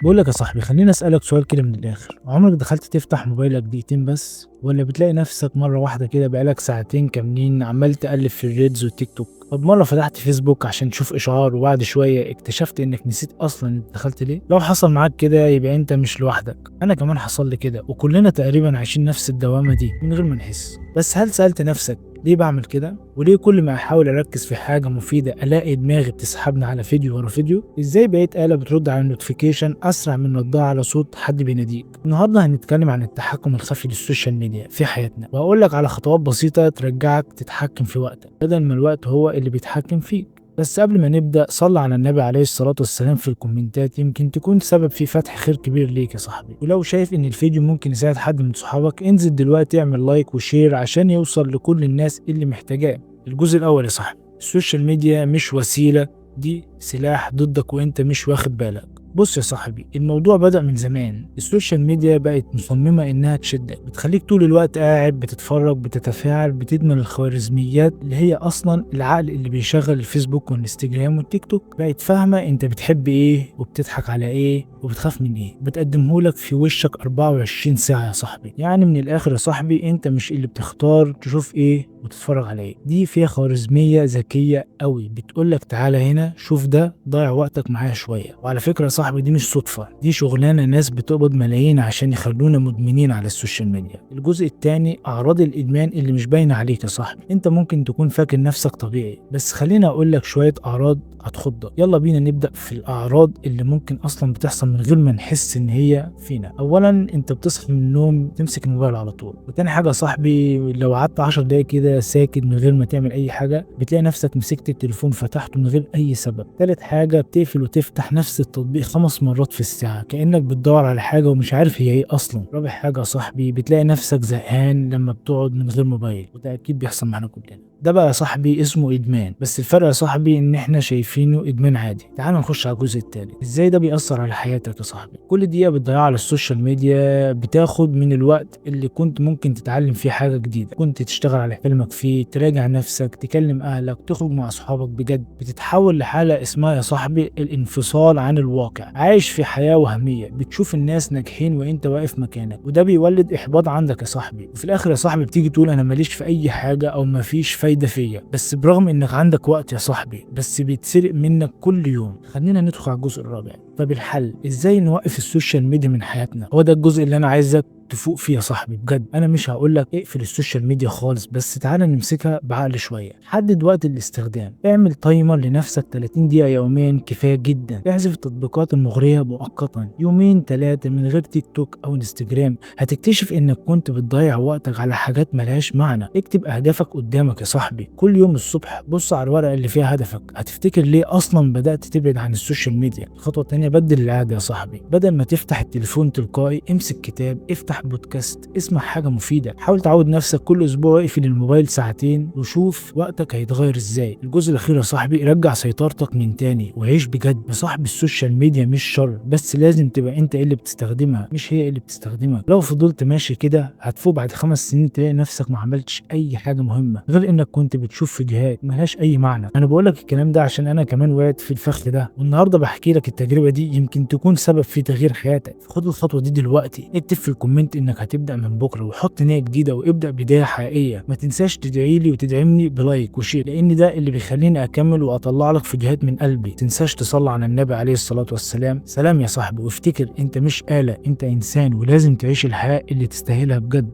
بقول لك يا صاحبي، خليني اسالك سؤال كده من الاخر. عمرك دخلت تفتح موبايلك دقيقتين بس، ولا بتلاقي نفسك مره واحده كده بقالك ساعتين كاملين عمال تقلب في الريلز والتيك توك؟ طب مره فتحت فيسبوك عشان تشوف اشعار وبعد شويه اكتشفت انك نسيت اصلا انت دخلت ليه؟ لو حصل معاك كده يبقى انت مش لوحدك، انا كمان حصل لي كده، وكلنا تقريبا عايشين نفس الدوامه دي من غير ما نحس. بس هل سالت نفسك ليه بعمل كده؟ وليه كل ما احاول اركز في حاجه مفيده الاقي دماغي بتسحبني على فيديو ورا فيديو؟ ازاي بقيت آلة بترد على النوتيفيكيشن اسرع من ردها على صوت حد بيناديك؟ النهارده هنتكلم عن التحكم الخفي للسوشيال ميديا في حياتنا، وهقول لك على خطوات بسيطه ترجعك تتحكم في وقتك بدل ما الوقت هو اللي بيتحكم فيك. بس قبل ما نبدأ صلى على النبي عليه الصلاة والسلام في الكومنتات، يمكن تكون سبب في فتح خير كبير ليك يا صاحبي. ولو شايف ان الفيديو ممكن يساعد حد من صحابك، انزل دلوقتي اعمل لايك وشير عشان يوصل لكل الناس اللي محتاجاه. الجزء الاول يا صاحبي: السوشيال ميديا مش وسيلة، دي سلاح ضدك وانت مش واخد بالك. بص يا صاحبي، الموضوع بدأ من زمان. السوشيال ميديا بقت مصممة انها تشدك، بتخليك طول الوقت قاعد بتتفرج بتتفاعل، بتدمن الخوارزميات اللي هي اصلا العقل اللي بيشغل الفيسبوك والانستجرام والتيك توك. بقت فاهمة انت بتحب ايه وبتضحك على ايه وبتخاف من ايه، بتقدمهولك في وشك 24 ساعة يا صاحبي. يعني من الاخر يا صاحبي، انت مش اللي بتختار تشوف ايه وتتفرج على ايه، دي فيها خوارزمية ذكية قوي بتقولك تعالى هنا شوف ده، ضيع وقتك معايا شوية. وعلى فكرة يا صاحبي، دي مش صدفة، دي شغلانة ناس بتقبض ملايين عشان يخلونا مدمنين على السوشيال ميديا. الجزء التاني: اعراض الادمان اللي مش باينة عليك يا صاحبي. انت ممكن تكون فاكر نفسك طبيعي، بس خليني اقولك شوية اعراض هتخضك. يلا بينا نبدأ في الاعراض اللي ممكن اصلا بتحصل من غير ما نحس ان هي فينا. اولا، انت بتصحى من النوم تمسك الموبايل على طول. وتاني حاجة يا صاحبي، لو قعدت 10 دقايق كده ساكت من غير ما تعمل اي حاجة، بتلاقي نفسك مسكت التليفون فتحته من غير اي سبب. تالت حاجة، بتقفل وتفتح نفس التطبيق 5 مرات في الساعة كأنك بتدور على حاجة ومش عارف هي ايه اصلا. رابع حاجة يا صاحبي، بتلاقي نفسك زهقان لما بتقعد من غير موبايل، وده اكيد بيحصل معانا كلنا. ده بقى يا صاحبي اسمه ادمان، بس الفرق يا صاحبي ان احنا شايفينه ادمان عادي. تعال نخش على الجزء التاني: ازاي ده بيأثر على حياتك يا صاحبي. كل دقيقة بتضيعها على السوشيال ميديا بتاخد من الوقت اللي كنت ممكن تتعلم فيه حاجة جديدة، كنت تشتغل على حلمك فيه، تراجع نفسك، تكلم اهلك، تخرج مع اصحابك بجد. بتتحول لحالة اسمها يا صاحبي الانفصال عن الواقع. عايش في حياة وهمية، بتشوف الناس ناجحين وانت واقف مكانك، وده بيولد احباط عندك يا صاحبي. وفي الاخر يا صاحبي بتيجي تقول انا ماليش في اي حاجة او مفيش فايدة فيا. بس برغم انك عندك وقت يا صاحبي، بس بيتسرق منك كل يوم. خلينا ندخل على الجزء الرابع: طب الحل ازاي نوقف السوشيال ميديا من حياتنا؟ هو ده الجزء اللي انا عايزك تفوق فيه يا صاحبي بجد. انا مش هقولك اقفل السوشيال ميديا خالص، بس تعالى نمسكها بعقل شويه. حدد وقت الاستخدام، اعمل تايمر لنفسك 30 دقيقه يوميا كفايه جدا. احذف التطبيقات المغريه مؤقتا يومين 3 من غير تيك توك او انستجرام. هتكتشف انك كنت بتضيع وقتك على حاجات ملهاش معنى. اكتب اهدافك قدامك يا صاحبي، كل يوم الصبح بص على الورقه اللي فيها هدفك، هتفتكر ليه اصلا بدات تبعد عن السوشيال ميديا. الخطوه الثانيه: بدل العاده يا صاحبي. بدل ما تفتح التليفون تلقائي، امسك كتاب، افتح بودكاست، اسمع حاجه مفيده. حاول تعود نفسك كل اسبوع اقفل الموبايل ساعتين وشوف وقتك هيتغير ازاي. الجزء الاخير يا صاحبي: رجع سيطرتك من تاني وعيش بجد يا صاحبي. السوشيال ميديا مش شر، بس لازم تبقى انت اللي بتستخدمها مش هي اللي بتستخدمك. لو فضلت ماشي كده هتفوق بعد 5 سنين تلاقي نفسك ما عملتش اي حاجه مهمه غير انك كنت بتشوف فيديوهات ملهاش اي معنى. انا بقول لك الكلام ده عشان انا كمان وقعت في الفخ ده، والنهارده بحكي لك التجربه دي يمكن تكون سبب في تغيير حياتك. خد الخطوه دي دلوقتي، اكتب في الكومنت انك هتبدا من بكره، وحط نيه جديده وابدا بدايه حقيقيه. ما تنساش تدعي لي وتدعمني بلايك وشير، لان ده اللي بيخليني اكمل واطلع لك فيديوهات من قلبي. ما تنساش تصلي على النبي عليه الصلاه والسلام. سلام يا صاحبي، وافتكر انت مش آلة، انت انسان، ولازم تعيش الحياه اللي تستاهلها بجد.